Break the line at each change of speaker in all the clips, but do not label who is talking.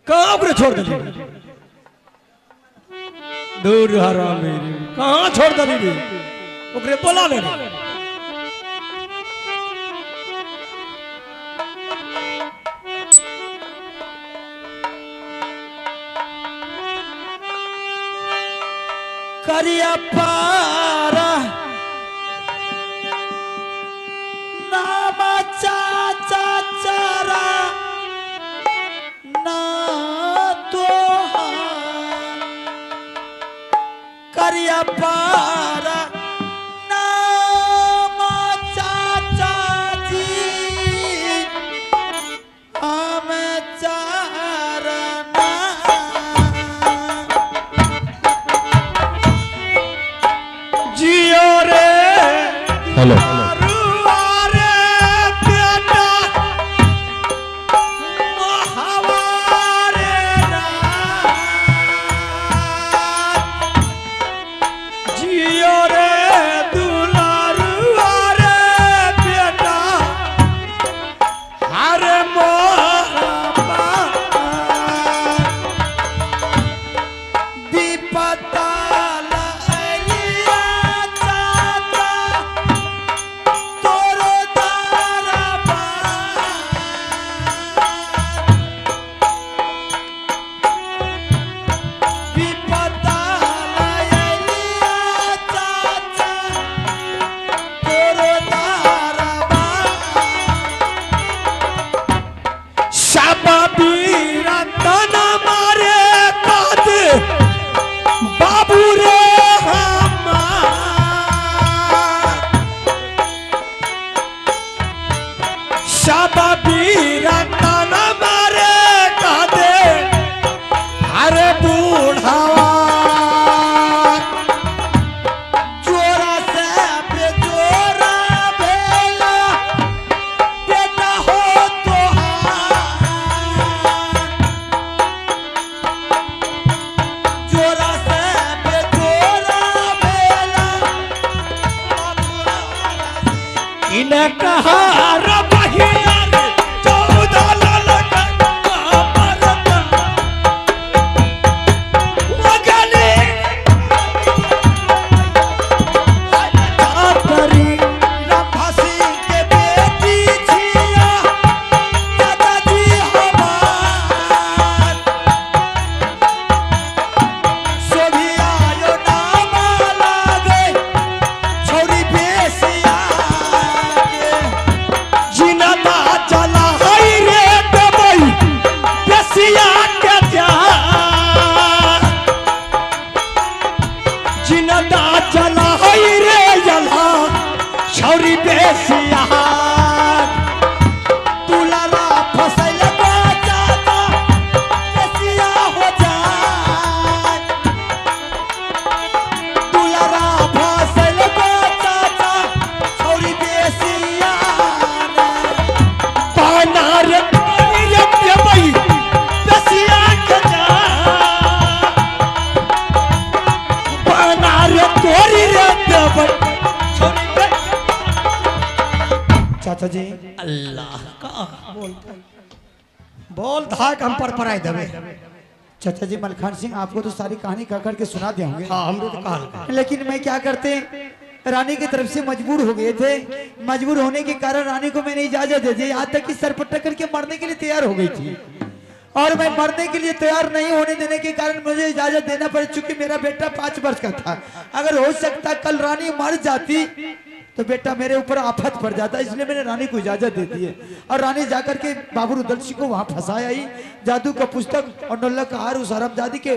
कहाँ पर छोड़ दे दूर हरामी कहाँ छोड़ दे ओकरे बोला ले करिया पारा नामा चाचा चारा ना तो करिया पारा नामा चाचा जी हमें चारा ना जियो रे
हेलो
चाचा जी अल्लाह का बोल धाक हम पर पराई दबे। चाचा जी मलखान सिंह आपको तो सारी कहानी कह करके सुना दिए होंगे।
हाँ हमने तो कहा,
लेकिन मैं क्या करते रानी की तरफ से मजबूर हो गए थे। मजबूर होने के कारण रानी को मैंने इजाजत दे दी, यहाँ तक कि सर पर टक्कर के मरने के लिए तैयार हो गई थी और मैं मरने के लिए तैयार नहीं होने देने के कारण मुझे इजाजत देना पड़ी। चूंकि मेरा बेटा 5 वर्ष का था, अगर हो सकता कल रानी मर जाती तो बेटा मेरे ऊपर आफत पड़ जाता, इसलिए मैंने रानी को इजाजत दे दी है। और रानी जाकर के बाबू रुदल सिंह को वहां फंसाया ही। जादू का पुस्तक और नल्ला का हार उस हरमजादी के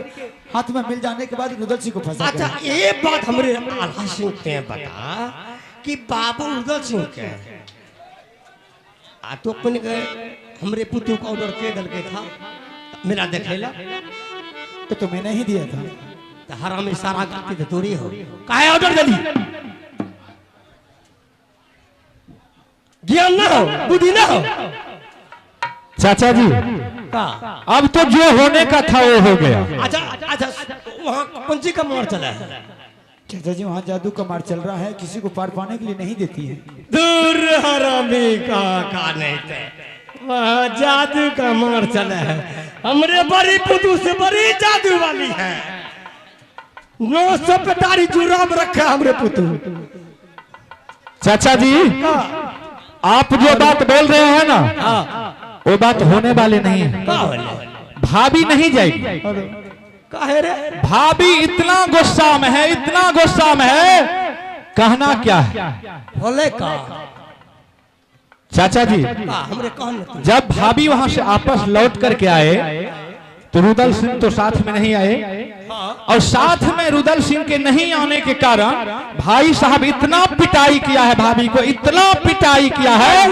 हाथ में मिल जाने के बाद रुदल सिंह को फंसा।
अच्छा ये बात हमरे आल्हा सिंह के बता कि बाबू रुदल सिंह के तो अपन के हमरे पुत्र को ऑर्डर के दल के था मेरा देखेला
तो मैंने ही दिया था।
तो हराम इशारा करती तो तोरी हो काहे ऑर्डर दली ज्ञान ना हो बुद्धि ना हो।
चाचा जी अब तो जो होने का था वो हो गया।
अच्छा अच्छा वहाँ पंची का मार चला है।
चाचा जी वहाँ जादू का मार चल रहा है, किसी को पार पाने के लिए नहीं देती है।
दूर हरामी का नहीं थे वहाँ जादू का मार चला है। हमरे बड़ी पुतू से बड़ी जादू वाली है। 900 पेटारी जुराब रखा हमरे पुतू।
चाचा जी आप जो बात बोल रहे हैं ना वो बात होने वाली नहीं है। भाभी नहीं जाएगी।
काहे रे?
भाभी इतना गुस्सा में है, इतना गुस्सा में है, कहना क्या है।
बोले का
चाचा जी
हमरे कहने
जब भाभी वहां से आपस लौट करके आए तो रुदल सिंह तो साथ में नहीं आए और साथ में रुदल सिंह के नहीं आने के कारण भाई साहब इतना पिटाई किया है, भाभी को इतना पिटाई किया है,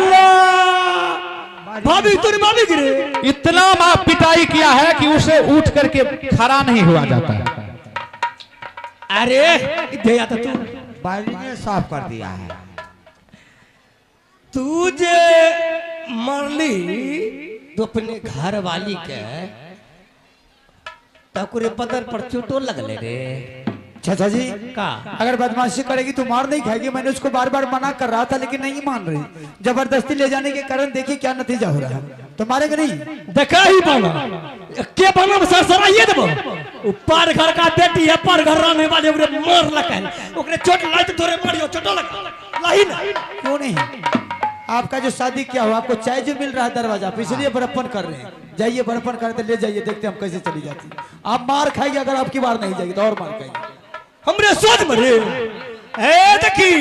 भाभी तुम भाभी गिरे,
इतना पिटाई किया है कि उसे उठ करके खड़ा नहीं हुआ जाता है।
अरे दे आता तू
बारी ने साफ कर दिया है।
तू जे मरली तो अपने घर वाली के तकुरे पदर पर चोटो लगले रे।
चाचा जी
का
अगर बदमाशी करेगी तो मार नहीं खाएगी। मैंने उसको बार बार मना कर रहा था लेकिन नहीं मान रही। जबरदस्ती ले जाने के कारण देखिए क्या नतीजा हो रहा है। तो मारेंगे नहीं?
देखा ही बना के बना सरसरा ये देबो। ऊपर घर का बेटी है, पर घर रहने वाले ओकरे मार लगा, ओकरे चोट लाई तो तोरे मारियो चोटो लगा लाही ना।
क्यों नहीं? आपका जो शादी किया हुआ आपको चाय जो मिल रहा है दरवाजा पे, इसलिए बड़प्पन कर रहे हैं। जाइए बड़प्पन करते ले जाइए, देखते हम कैसे चली जाती। आप मार खाएगी, अगर आपकी बार नहीं जाएगी तो और मार खाएगी।
हमरे सोच में रे ए देखी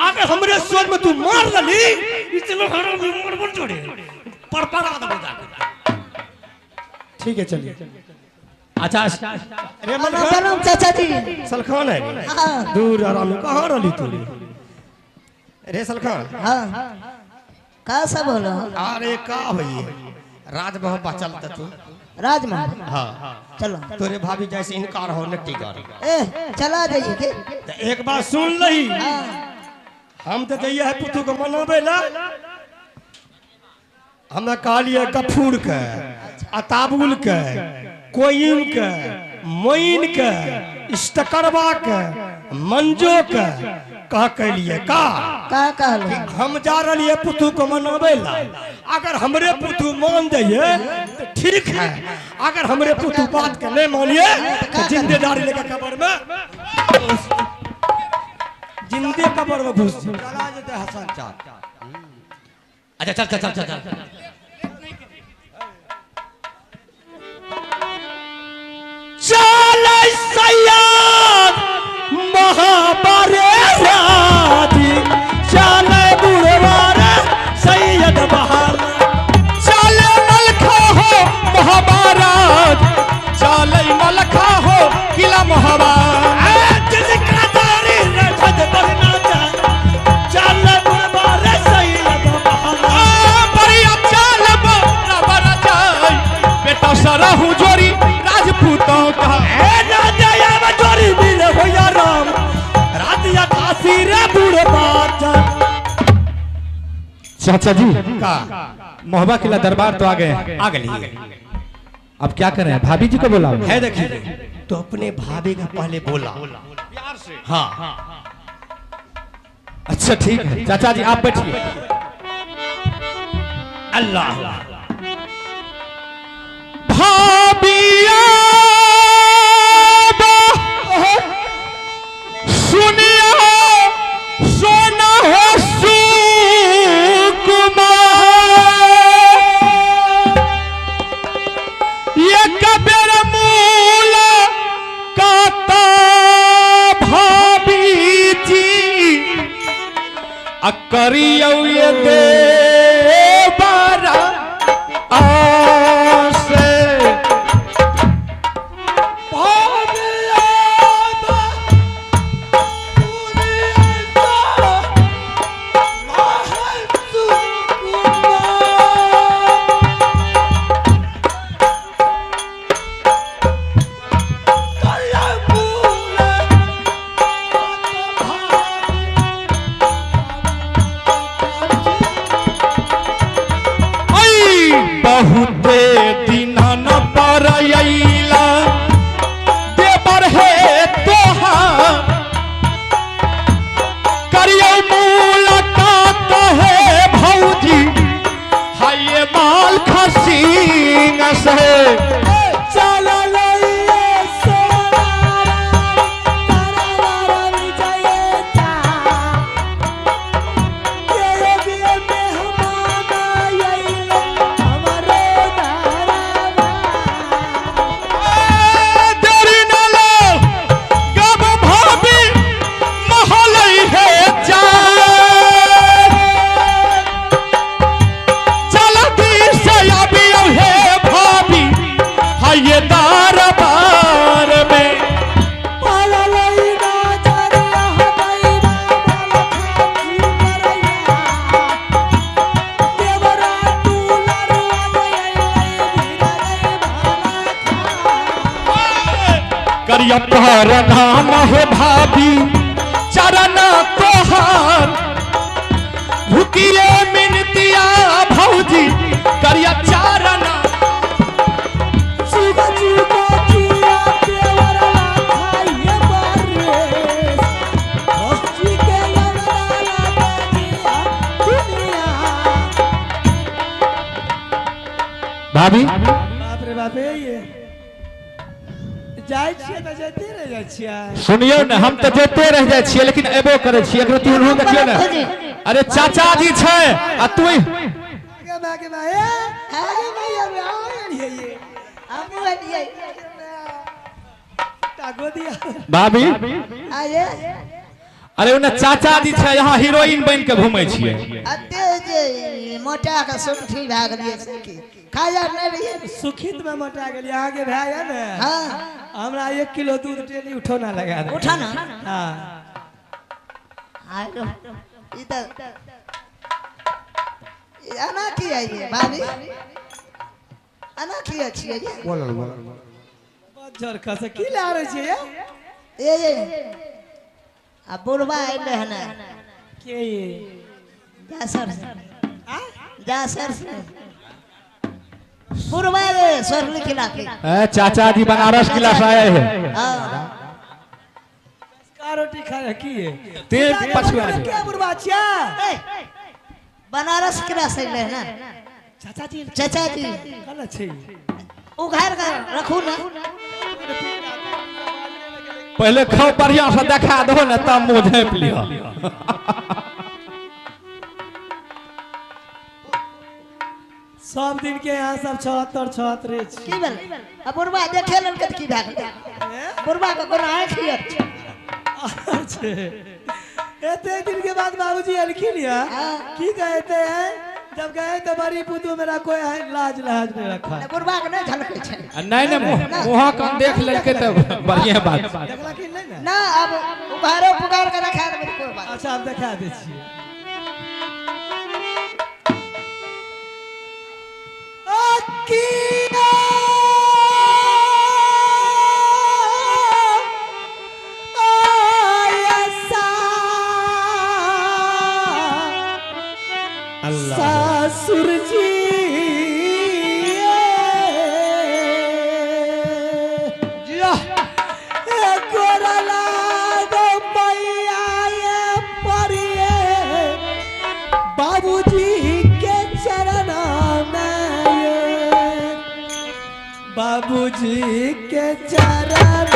अगर हमरे सोच में तू मार लली इतना घर में मोड़ मोड़ जोड़े पर दबो जा।
ठीक है चलिए।
अच्छा अरे
प्रणाम चाचा जी।
सलखान है
हाँ।
दूर आराम में कहाँ रही तू रे सलखान?
हाँ का सब बोलो?
अरे का भई राजमहल बचल त तू
राजमहल।
हाँ
चलो
तोरे भाभी जैसे इनकार हो नट्टी कर।
ए चला जाइए के।
तो एक बात सुन लही,
हाँ।
हम तो जइया है पुतू को मनाबे ला। हमरा कहलिए गफूर के, अताबुल के, कोयिन के, मोइन के, इस्तकरवा के, मंजो के कह कहलिए का
कहलो?
हम जा रही है पुतू को मनाबे ला। अगर हमरे पुतू मान जाइए तो ठीक है, अगर हमरे पुतू बात के नहीं मानिए तो जिंदेदारी लेकर कब्र में जिंदे कब्र में घुस
चला जाते हसन चाचा।
अच्छा चल चल चल चल चल सैयद महाबारे राधी चल बुढ़वारे सैयद बहार
चल मलखा हो महाभारत, चल मलखा हो किला महाभारत।
जिसका दारी रखत बरना जा चल बुढ़वारे सैयद बहार
बढ़िया चल बराबर जाए बेटा सरहु जोरी राजपूतों का।
ए ना दया बजोरी मिले हो या राम रात या काशी रे बुढ़वा जा।
चाचा जी
का
मोहबा किला दरबार तो आ गए,
आ गई
अब क्या करें? भाभी जी को बोला
है देखिए तो अपने भाभी का पहले बोला प्यार से। हाँ
अच्छा ठीक है चाचा जी आप बैठिए।
अल्लाह
भाभिया सुनिया सोना हो सुकुमार, ये कबीर मूल काता भाभी जी अकरियो ये दे बारा आसे। बहुते दिन न परैला देवर हे तोहार, करियो मुलाकात है भौजी हाय माँ करिया पर नाम हो भाभी चरण तोहार भूकिए मिनतिया भौजी करिया चारण भाभी
बाप रे बाप ये जाय छियै त जेते रह जाय छियै।
सुनियो न हम तो जेते रह जाय छियै लेकिन एबो करे छियै एकरो तू न देखियो न अरे चाचा जी छै आ तू
के भाई आगे भाई अब ये
हम बनिए
टागो दिया
भाभी
आये
अरे उन्हें चाचा जी छै यहाँ हीरोइन बन के घूमे छियै
अते जे मोटा के सुठी भाग लिए सुखी खाया नहीं रही
सुखित में मोटा गेली आगे भाई है ना।
हां
हमरा 1 किलो दूध डेली उठोना लगा दे
उठा ना
हां
आलो इधर आना की है ये भाभी आना की अच्छी है ये
बज्जर खसे की ला रहे छियै
ये अब बुढ़वा आइले है ना
के ये
जा सर से बुढ़वा रे सरली खिला के
चाचा जी बनारस किला से आए हैं
हां
का रोटी खाए की ये
ते पछुआ
क्या बुढ़वा छिया
बनारस किला से ले ना चाचा जी
कल छै
उघार कर रखू ना
पहले खाओ बढ़िया से देखा दो न तब मुंह झाँप लियो
सब दिन के यहाँ सब 76
की बोल अब बुढ़वा देखे लन के की भाग बुढ़वा का कोना आंख हियर
अच्छे एते दिन के बाद बाबूजी अलखिन या की कहते हैं जब गए तो बड़ी पुतू मेरा कोई लाज नहीं रखा
बुढ़वा के नहीं झलके छै
नहीं मुहा कान देख लेके तो बढ़िया बात
देखला कि नहीं ना
ना अब उघारो पुकार के रखा दे कोई बात
अच्छा अब दिखा दे छिए अकिया आयसा
अल्लाह
ससुर जी गोरला दो मैया ये परिए बाबूजी के चरण में बाबूजी के चरण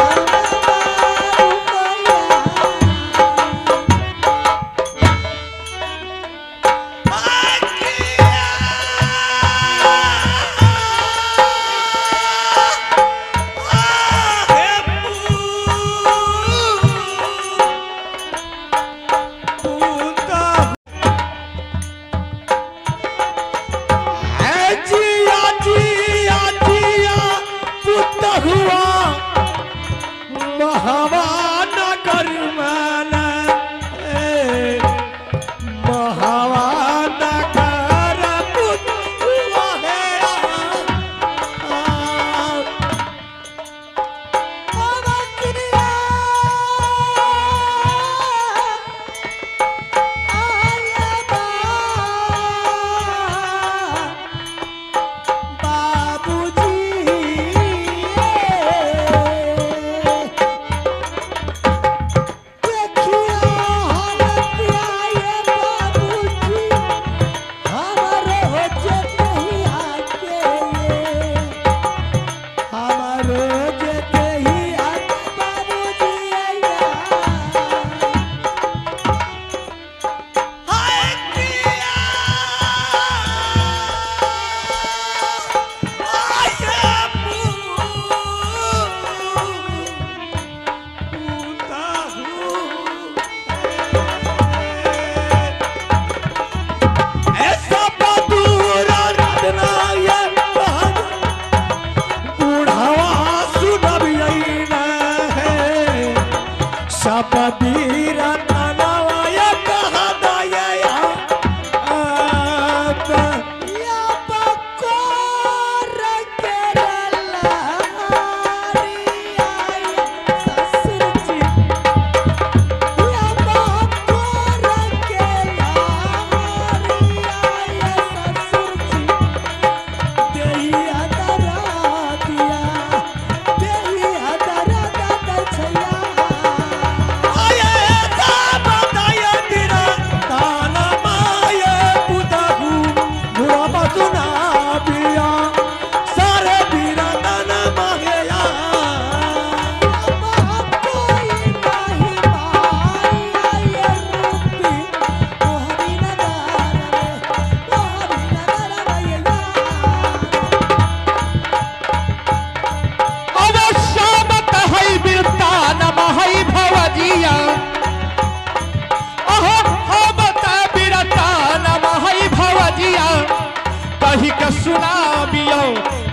सुनाबियो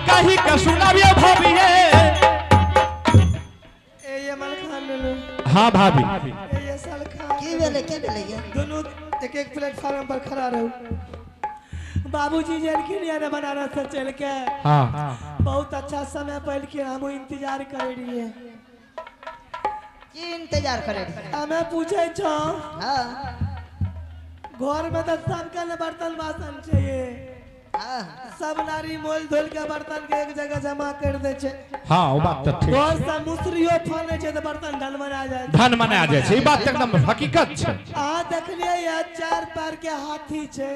कहीं का सुनाबियो भाभी है।
ये मलखान ले लो।
हाँ भाभी
ये सलखा
की भेले ये
दोनों एक एक प्लेटफार्म पर खड़ा रहो। बाबूजी जेलखिन यार बनारस से चल के
हाँ
बहुत अच्छा समय पहल के हम इंतजार कर रही
की इंतजार करे रही?
हमें पूछे छो
हां
घर में तो सबका न बर्तन बासन चाहिए।
हां
सब नारी मोल धोल के बर्तन के एक जगह जमा कर दे छे।
हाँ वो बात तो ठीक
घर से मुसरियो फाने छे तो बर्तन धन बना जाए।
धन मना जाए छै, ई बात तो एकदम हकीकत छै।
आ देखलिए ये चार पैर के हाथी छे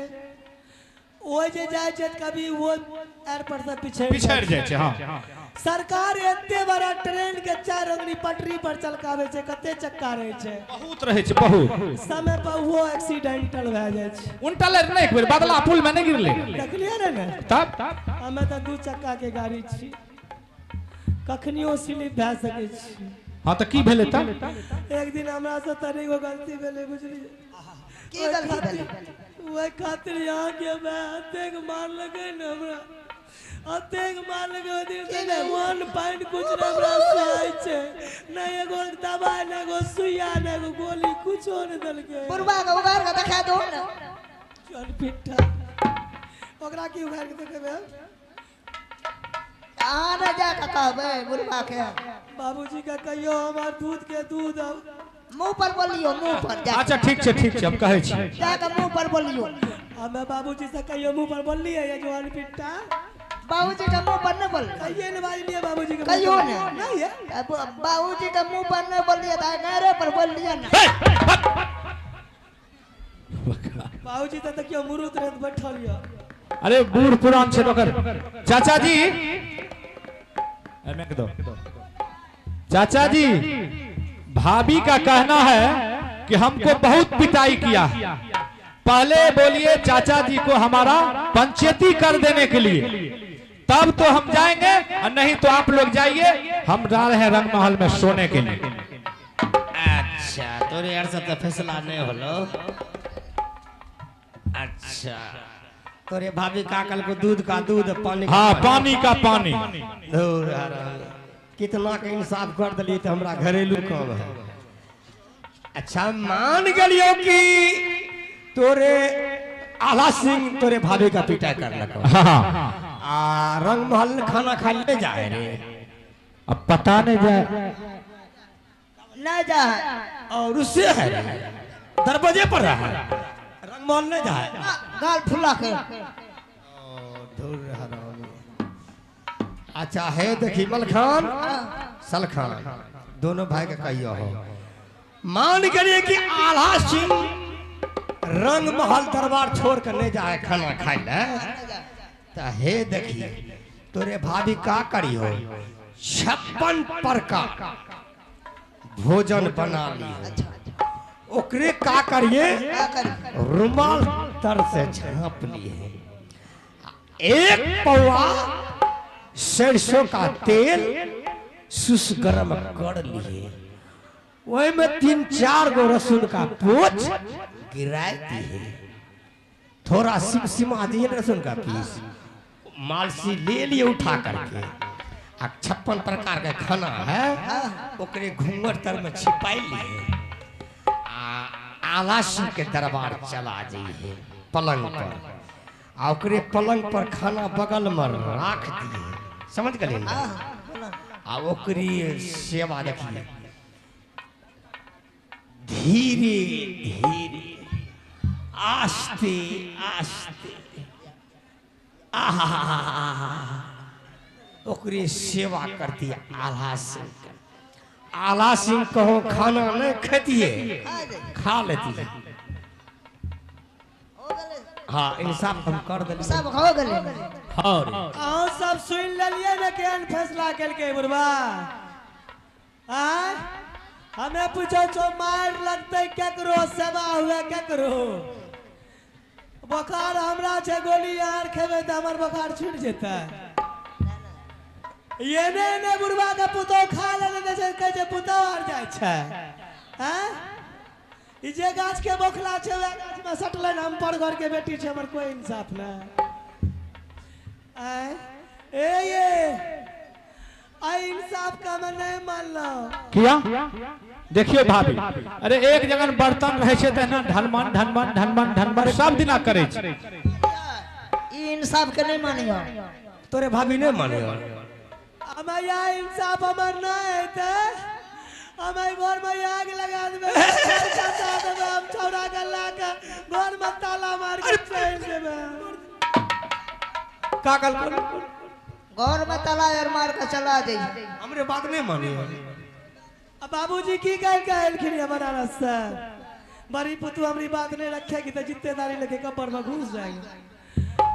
ओ जे जाय छे कभी वो एयरपोर्ट से
पिछड़ जाए छै। हाँ
सरकार एते बड़ा ट्रेन के चार अंगनी पटरी पर चलकावे छे, कते चक्का रहे छे,
बहुत रहे छै बहुत।
समय पर वो एक्सीडेंटल भ जाय छे।
उनटले नहीं एक बेर बदला पुल में नहीं गिरले
देखलिए ने
तब
हमें तो दू चक्का के गाड़ी छी, कखनियो स्लिप भ सके छी।
हाँ तो की भेले तब?
एक दिन हमरा से तनी गो गलती भेले बुझली
की गलती भेले?
वो खातिर यहाँ के मैं अतेक मार लगे न हमरा, अतेक मार लगे ओ दिन से वन पॉइंट कुछ न हमरा सहाय छे, न एगो दवाई न एगो सुइया न एगो गोली कुछो न दलके।
बुरबा के उगार के देखा दो न।
चल पिट्ठा ओकरा की उगार के देखेबे?
आ न जा के कहबे बुरबा के
बाबूजी का कहियो हमार दूध के दूध
मुंह पर बोलियो, मुंह पर जा।
अच्छा ठीक छै अब कहै छी।
जा के मुंह पर बोलियो।
हमें बाबूजी से कहियो मुंह पर बोलली है ये जवान पिट्ठा?
बाबूजी के मुंह पर न बोल।
कहिए न बाजी लिए बाबूजी के
कहियो
मुंह
न।
पर। नहीं है
अब बाबूजी के मुंह पर न बोलिए त गहरे पर बोलिए न।
बाबूजी तो देखियो मुरुत रहत बैठल या।
अरे बूढ़ पुरान छै ओकर। चाचा जी एमे दो। चाचा जी भाभी का कहना है कि हमको बहुत पिटाई किया, पहले बोलिए चाचा जी को हमारा पंचायती कर देने के लिए, तब तो हम जाएंगे, और नहीं तो आप लोग जाइए, हम जा रहे हैं रंग महल में सोने के लिए।
अच्छा तोरे यार सब तो फैसला नहीं होलो। अच्छा
तोरे भाभी का कल को दूध का दूध पानी का
हाँ पानी का पानी।
दूर कितना के इंसाफ कर दिली तो हमरा घरेलू काम है। अच्छा मान गलियो कि तोरे आला सिंह तोरे भाभी का पिटा कर लको।
हाँ
आ रंग महल खाना खा ले जाए रे,
अब पता नहीं जाए
न जा
और उससे है दरवाजे पर रहा रंग महल नहीं जाए।
गाल फुला के।
अच्छा है देखी मलखान सलखान दोनों भाई का कहियो हो। मान करिए कि आला सिंह रंग महल दरबार छोड़ कर नहीं जाए खाना खाए ले, तो हे देखिए तोरे भाभी का करी हो 56 प्रकार भोजन बना ली, ओकरे का करिए रुमाल तर से झाँप लिए, एक पौआ सरसों का तेल सुस गरम कर लिए, वही में 3-4 गो रसून का पोच गिरा दिए, थोड़ा सिमसिमा दिए रसून का पीस, मालसी ले लिए उठा करके, 56 प्रकार का खाना है ओकरे घूंघट तर में छिपाई लिए, आला सिंह के दरबार चला जाइए पलंग पर, ओकरे पलंग पर खाना बगल में राख दिए, समझ गए ना? आ ओकरी सेवा देखिए धीरे धीरे आस्ते आस्ते ओकरी सेवा करती आला सिंह। आला सिंह कहो खाना नहीं खातिए खा लेती है। हाँ इंसाफ हम कर दे
सब हो गले।
आओ सब सुन लिये न केहन फैसला करके बुढ़वा। आय हमें पूछो छो मार लगते केकरो सेवा हुए केकरो, बुखार हमरा छे गोली यार खेबे त हमर बुखार छूट जेता। ये ने बुढ़वा के पुतो खा लेने दे छै कहे छै पुतो हार जाय छै। हैं ई जे गाछ के बोखला छै वे गाछ में सटले हम पर घर के बेटी छै, हमर कोई इंसाफ ना। ए ये इंसाफ का मैं नहीं मान लो
किया देखियो भाभी अरे एक जगह बर्तन रहे छे त ना ढनमन ढनमन ढनमन ढनमन सब दिना करे छे
ई इंसाफ के नहीं मानियो
तोरे भाभी नहीं मानियो हमारा इंसाफ हमर नहीं है ते हमारे घर में आग लगा देबे हम छौरा गल्ला के घर में ताला मार के चल देबे का कल
घर में ताला और मार के चला जाइए
हमरे बात नहीं मानियो अब बाबूजी की कहल खिरिया बनाना सर बड़ी पुतू हमारी बात नहीं रखेगी तो जित्तेदारी लेके कब्र में घुस जाएंगे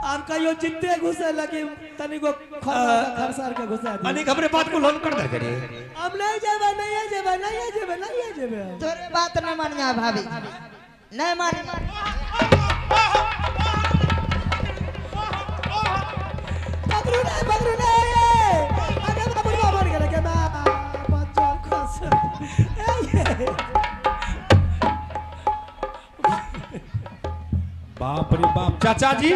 आप कहियो जितने घुसे लगे तनी को खरसार के घुसा दे अनिक हमरे बात को लोन कर दे करिए हम नहीं जेबे नहीं जेबे नहीं जेबे नहीं जेबे
तोरे बात नहीं मानिया भाभी नहीं मानिया
पकड़ू नहीं अरे बाबू मर गए के मैं बच्चा खस
बाप रे बाप चाचा जी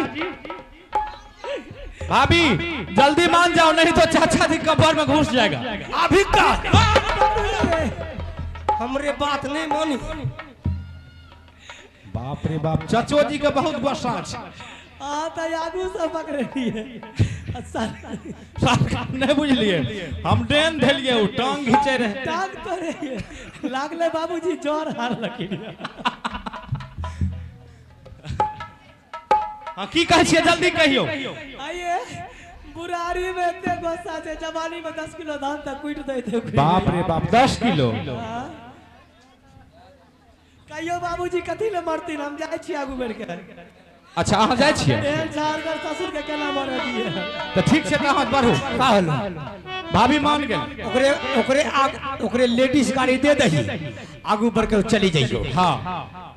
भाभी जल्दी मान जाओ नहीं तो चाचा जी कब्र में घुस जाएगा
अभी का हमरे बात नहीं मानी
बाप रे बाप चाचो जी का बहुत गुस्सा है
तो आगू से पकड़ रही
नहीं बुझलिए हम डेन धेलिए उ टांग घिचे रहे
टांग तो रही लागले बाबूजी जोर हार लकीन
हां की कहै छियै जल्दी कहियो
आइए बुरारी में इतने गुस्सा से जवानी में 10 किलो धान तक कूट देते
बाप रे बाप 10 किलो
कहियो बाबूजी कथी ले मरती हम जाय छी आगू बढ़ के
अच्छा अहाँ जाय छियै
एहन झारगर ससुर के केना मर दिए
तो ठीक छै त हाथ बढ़ू
का होलो
भाभी मान गेल
ओकरे लेडीज गाड़ी दे दही आगू बढ़ के चली जाइयो
हां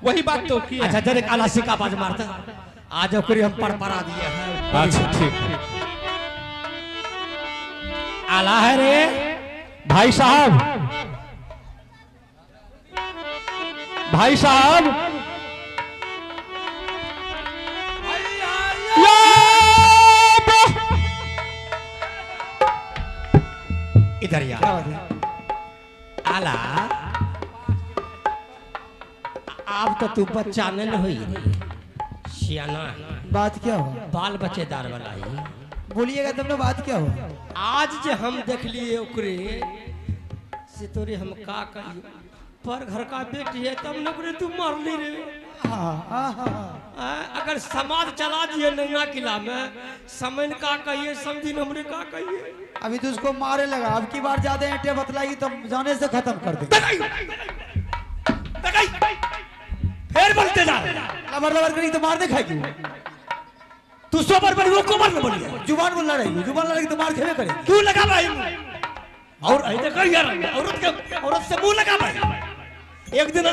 वही बात तो की
अच्छा जरे आलासी का बाज मारता आज ओकरे हम पड़ा दिए हैं
अच्छा ठीक
आला है रे
भाई साहब
इधर या आला अब तो तू बच्चा नहीं हुई सियाना
बात क्या हुआ
बाल बच्चेदार वाला ही
बोलिएगा तुमने बात क्या हुआ
आज जे हम देख लिए ओकरे से तोरे हम का कहियो पर घर का बेटी है तब नौकरी तू मार ली रे अगर समाज चला दिए नैया किला में समझ का कहिए समझी हमरे का कहिए
अभी तो उसको मारे लगा अब की बार ज्यादा ईंटें बतलाएगी तो जाने से खत्म कर देंगे
फिर बोलते जा
लबर करी तो मार दे खाएगी
तू सोबर बनी वो कोमर में बनी
जुबान बोल लड़ाई जुबान लड़ाई तो मार खेले करे
क्यों लगा भाई और ऐसे कर यार औरत से मुंह लगा भाई एक दिन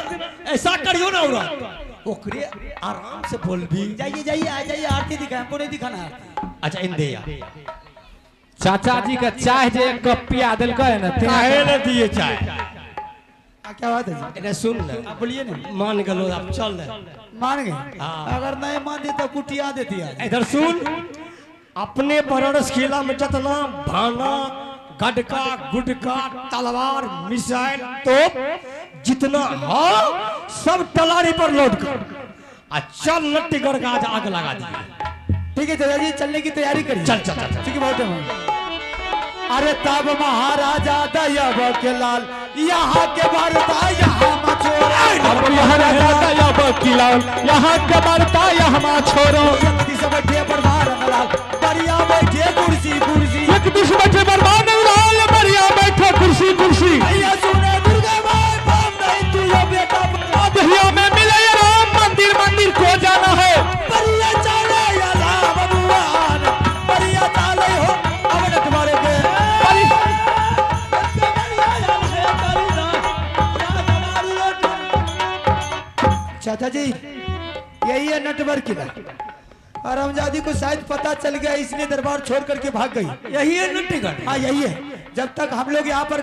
ऐसा करियो ना औरत ओकरे आराम से बोल भी
जाइए आ जाइए आरती दिखा हमको नहीं दिखाना
अच्छा इन दे यार
चाचा जी का चाय जे एक कप पिया दिल का है ना
काहे न दिए चाय
क्या बात है जी
इन्हें सुन ले
आप बोलिए ना
मान गलो अब चल ले
मान गए अगर नहीं मान देता कुटिया देती है
इधर सुन अपने परस किला में जितना भाना गडका गुडका तलवार मिसाइल तोप जितना हो सब तलारी पर लोड कर चल नट्टी गड़का आग लगा दिए
ठीक है चाचा जी चलने की तैयारी करिए
चल चल चल
ठीक है बहुत है अरे तब महाराजा दयाब के लाल यहाँ के बरता यहाँ मचोरा
महाराजा दयाब के लाल यहाँ के बरता यहाँ छोरो
एक दिस बैठे परवार लाल बढ़िया बैठे कुर्सी कुर्सी
एक दिस बैठे परवार लाल बढ़िया बैठे कुर्सी कुर्सी
भैया सुने दुर्गा माई बाप नहीं तू ये बेटा
दहिया में मिले राम मंदिर मंदिर को जाना है
बढ़िया चले या राम भगवान बढ़िया चले हो अब तुम्हारे के चाचा जी यही है नटवर किला और हमजादी को शायद पता चल गया इसलिए दरबार छोड़ करके भाग गई
यही है नट्टीगढ़
हाँ यही है जब तक हम लोग यहाँ पर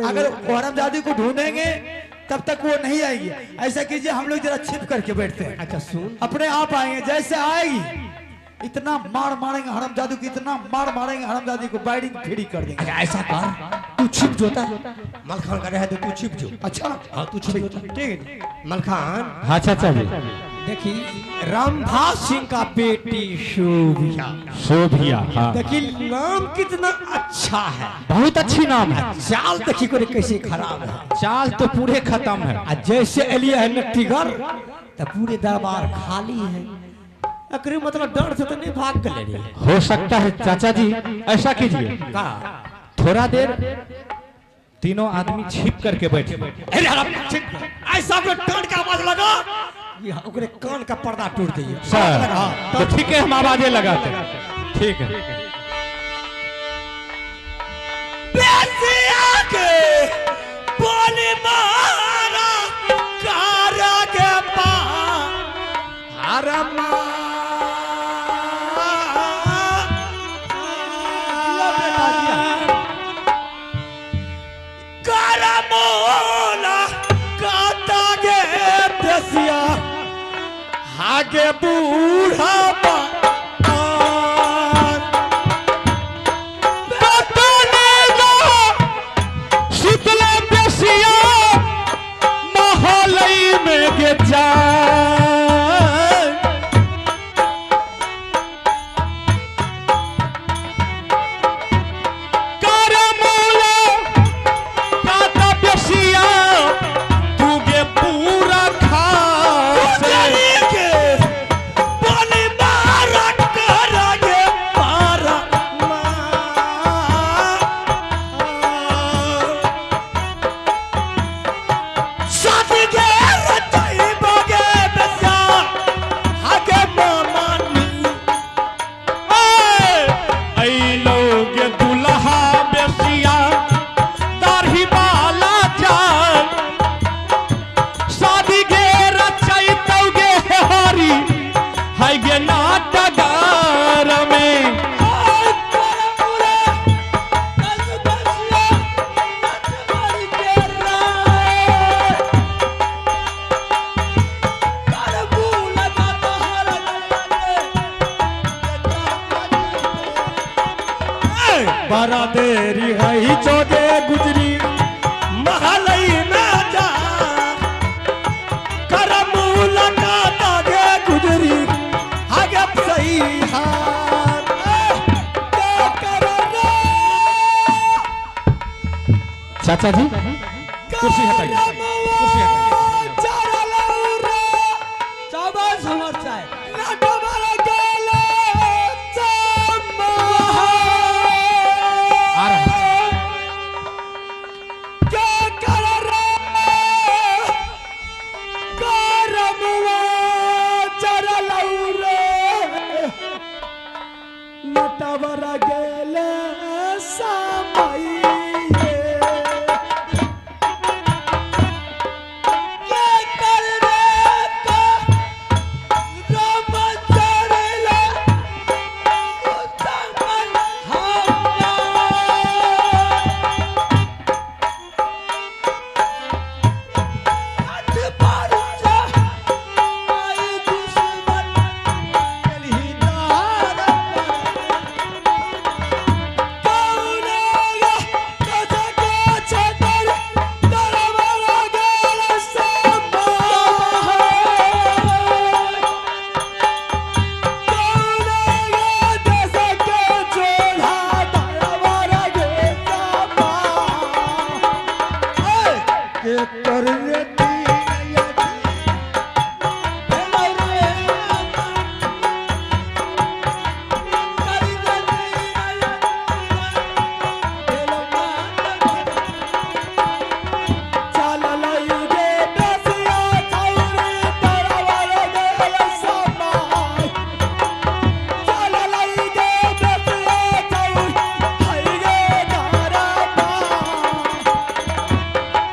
अगर औरंगजादी को ढूंढेंगे तब तक वो नहीं आएगी ऐसा कीजिए हम लोग जरा छिप करके बैठते हैं
अच्छा सुन
अपने आप आएंगे जैसे आएगी इतना मार मारेंगे हरामजादी को, इतना मार मारेंगे हरामजादी को, बाइडिंग फ्री कर देंगे।
अच्छा ऐसा कर, तू छिप जोता मलखान का रहे तो तू छिप जो।
अच्छा
हाँ तू छिप जोता।
ठीक है।
मलखान
हाँ चाचा जी।
देखिए रामदास सिंह का बेटी शोभिया,
शोभिया, हाँ
देखिए नाम कितना अच्छा है,
बहुत अच्छी नाम है।
चाल देखिए को कैसे खराब है,
चाल तो पूरे खत्म है।
आ जैसे एलिया है नट्टीगर तो पूरे दरबार खाली है। अकरे मतलब डर से तो नहीं भाग गए रे।
हो सकता है चाचा जी ऐसा कीजिए,
का
थोड़ा देर तीनों आदमी छिप करके बैठे।
अरे ऐसा को टन का आवाज लगा, ये ओकरे कान का पर्दा टूट गई।
सर तो ठीक है, हम आवाजें लगाते हैं। ठीक है।
बेसिया के बोली मारा कारा के पारमा करमोला काटा गे बेसिया आगे बूढ़ा
शीतला बेसिया महलई में के जा
बड़ा देरी है चौदे गुजरी महलई में जा करम लगा गे गुजरी आगे सही हाथ क्या कर रे।
चाचा जी कुर्सी हटाइए, कुर्सी हटाइए।
चावल समझता है
आ रहा है।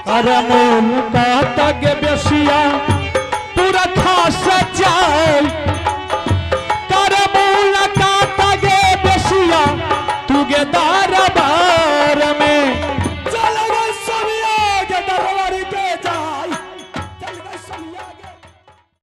करमोल का तग बेसिया पूरा था सजाए करमोल का तग बेसिया तुगे दा